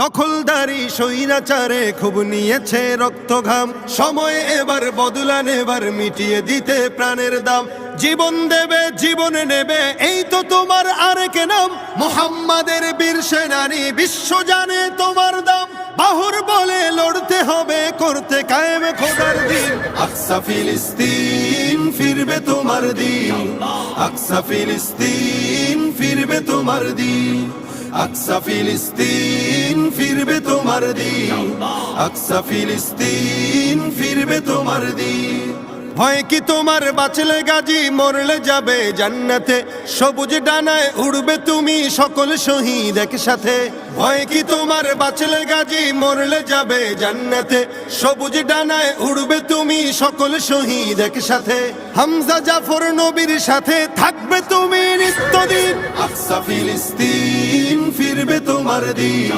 দখলদারি স্বৈরাচারে খুব নিয়েছে রক্ত ঘাম, সময় এবার বদলা নেবার, মিটিয়ে দিতে প্রাণের দাম। জীবন দেবে জীবনে নেবে, এই তো তোমার আরেক নাম। মুহাম্মাদের বীর সেনানী, বিশ্ব জানে তোমার দাম। বাহুর বলে লড়তে হবে, করতে কায়েম খোদার দিন। আকসা ফিলিস্তিন ফিরবে তোমার দিন, আকসা ফিলিস্তিন ফিরবে তোমার দিন, আকসা ফিলিস্তিন ফিরবে তোমার দিন, আকসা ফিলিস্তিন ফিরবে তোমার দিন। ভয় কি তোমার, বাঁচলে গাজী মরলে যাবে জান্নাতে। সবুজ ডানায় উড়বে তুমি সকল শহীদ একসাথে। ভয় কি তোমার, বাঁচলে গাজী মরলে যাবে জান্নাতে। সবুজ ডানায় উড়বে তুমি সকল শহীদ একসাথে। হামজা জাফর নবীর সাথে থাকবে তুমি নিত্যদিন। আকসা ফিলিস্তিন ফিরবে তোমার দিন।